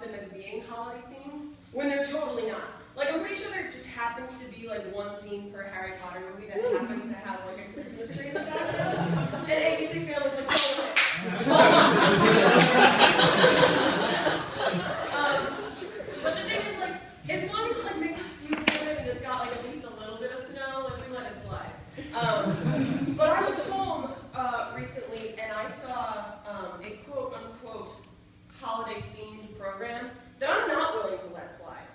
them as being holiday themed when they're totally not. Like, I'm pretty sure there just happens to be like one scene per Harry Potter movie that happens to have like a Christmas tree in the background, and ABC Family's like, oh, okay. But the thing is, like, as long as it like makes us feel good and it's got like at least a little bit of snow, like we let it slide. But I was home recently and I saw a quote unquote holiday themed program that I'm not willing to let slide.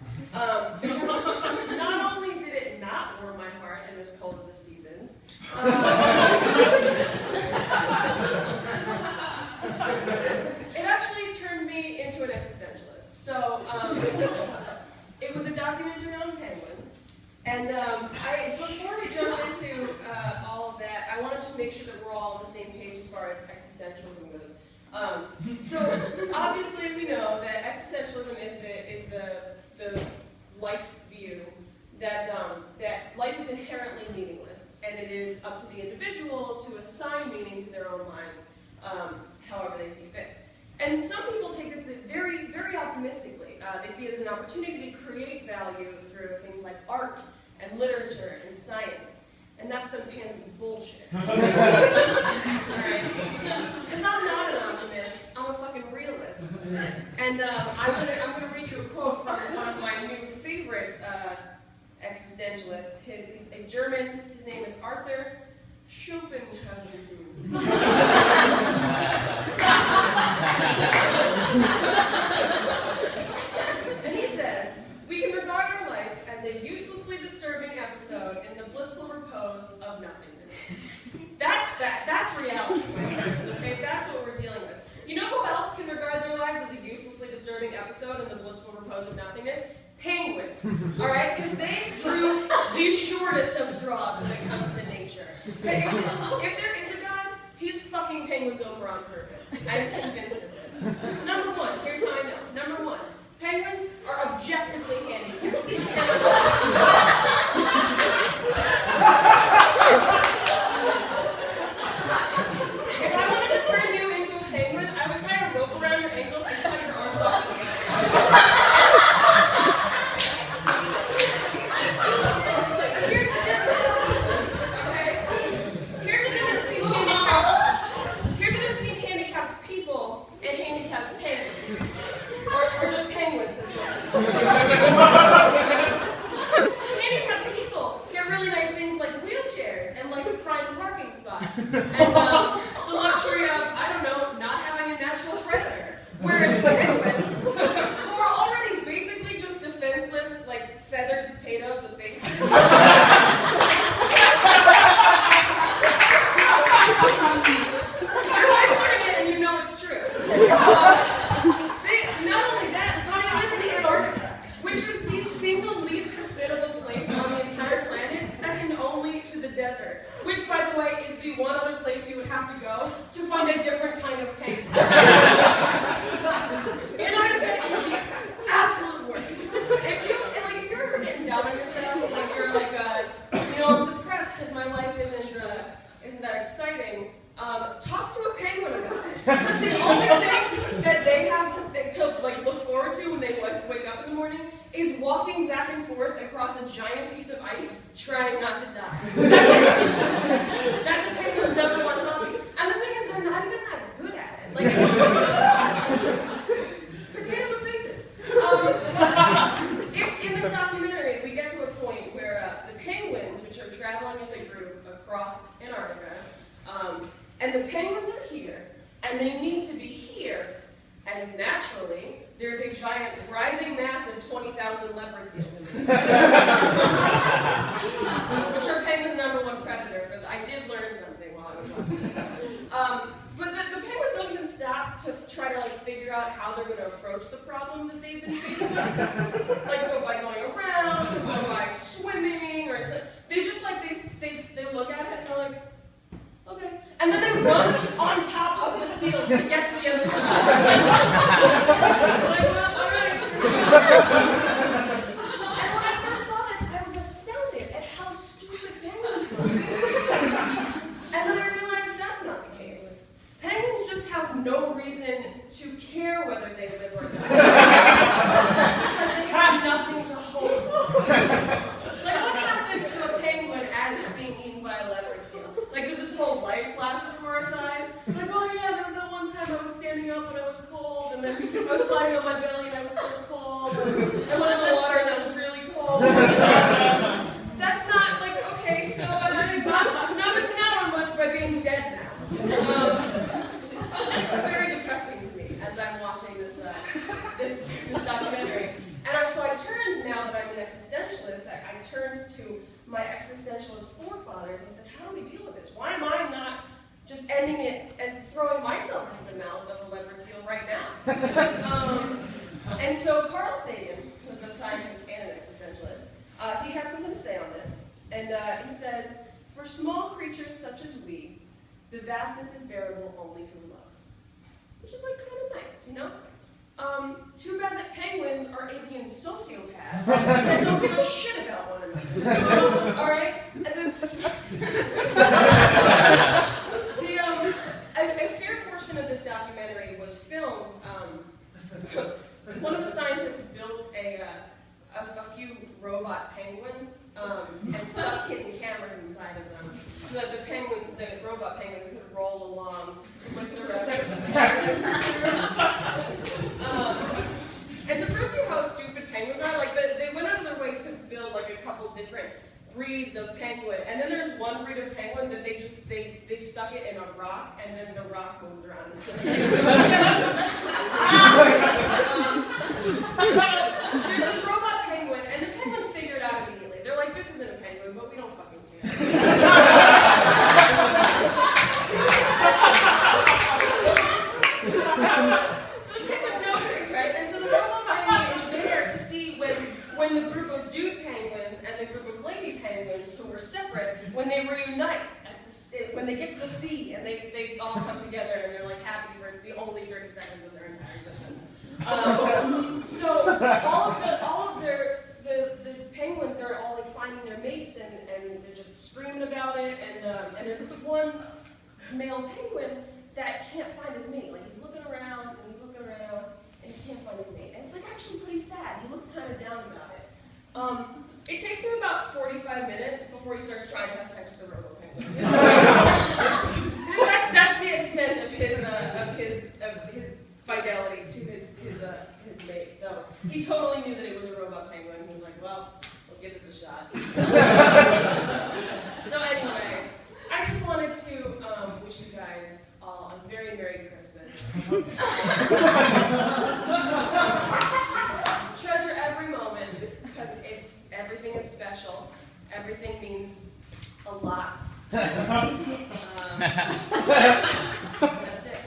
Because not only did it not warm my heart in this coldest of seasons, it actually turned me into an existentialist. So it was a documentary on penguins, and so before we jump into all of that, I want to just make sure that we're all on the same page as far as existentialism goes. So obviously we know that existentialism is the life view that life is inherently meaningless, and it is up to the individual to assign meaning to their own lives, however they see fit. And some people take this very, very optimistically. They see it as an opportunity to create value through things like art and literature and science. And that's some pansy bullshit. Alright? Because I'm not an optimist, I'm a fucking realist. And I'm gonna read you a quote from one of my new favorite existentialists. He's a German, his name is Arthur Schopenhauer. And he says, "We can regard our life as a uselessly disturbing episode in the blissful repose of nothingness." That's fact. That's reality, my friends, okay? That's what we're dealing with. You know who else can regard their lives as a uselessly disturbing episode in the blissful repose of nothingness? Penguins, all right? Because they drew the shortest of straws when it comes to nature. Okay? If there is a God, he's fucking penguins over on purpose. I'm convinced of this. Number one, here's how I know. Number one, penguins are objectively handicapped. If I wanted to turn you into a penguin, I would tie a rope around your ankles and cut your arms off at the end. Here's the difference, okay? Here's the difference between handicapped people and handicapped penguins. Or just penguins as well. Handicapped people get really nice things like wheelchairs and like prime parking spots. And the luxury of, I don't know, not having a natural predator. Whereas penguins, who are already basically just defenseless, like feathered potatoes with faces. You're picturing it and you know it's true. Not only that, but they live in Antarctica, which is the single least hospitable place on the entire planet, second only to the desert, which, by the way, is the one other place you would have to go to find a different kind of penguin. Antarctica is the absolute worst. If you're ever getting down on yourself, like you're like, I'm depressed because my life isn't that exciting. Talk to a penguin about it. Because the only thing that they have to look forward to when they wake up in the morning is walking back and forth across a giant piece of ice, trying not to die. That's a penguin's number one hobby. And the thing is, they're not even that good at it. Like, potatoes with faces. In this documentary, we get to a point where the penguins, which are traveling as a group across Antarctica, and the penguins are here, and they need to be here, and naturally, there's a giant writhing mass of 20,000 leopard seals in this which are penguins' number one predator. I did learn something while I was watching this. But the penguins don't even stop to try to figure out how they're going to approach the problem that they've been facing with. Like by going around, or by swimming, or they just they look at it and they're like, okay. And then they run on top of the seals to get to the other side. Like, well, all right. And when I first saw this, I was astounded at how stupid penguins were. And then I realized that's not the case. Penguins just have no reason to care whether they live or die. to my existentialist forefathers. I said, how do we deal with this? Why am I not just ending it and throwing myself into the mouth of a leopard seal right now? And so Carl Sagan, who's a scientist and an existentialist, he has something to say on this. And he says, for small creatures such as we, the vastness is bearable only through love. Which is like kind of nice, you know? Too bad that penguins are avian sociopaths that don't give a shit about one another. All right? And then, a fair portion of this documentary was filmed. One of the scientists built a few robot penguins and stuck hidden cameras inside of them so that the robot penguin could roll along with the rest of the penguins. And to prove to you how stupid penguins are, like they went out of their way to build like a couple different breeds of penguin, and then there's one breed of penguin that they stuck it in a rock, and then the rock moves around. So there's this robot penguin, and the penguins figure it out immediately. They're like, this isn't a penguin, but we don't fucking care. So the penguin knows this, right? And so the robot penguin is there to see when the group of dude penguins and the group of lady penguins who were separate, when they reunite, when they get to the sea and they all come together and they're like happy for the only 30 seconds of their entire existence. So all of the penguins, they're all like finding their mates and they're just screaming about it, and there's this one male penguin that can't find his mate. Like he's looking around and he can't find his mate. And it's like actually pretty sad. He looks kind of down about it. It takes him about 45 minutes before he starts trying to have sex with the robo penguin. That's the extent of his fidelity to his mate. So he totally knew that it was a robot penguin. He was like, well, we'll give this a shot. So anyway, I just wanted to wish you guys all a very Merry Christmas. Treasure every moment because everything is special. Everything means a lot. That's it.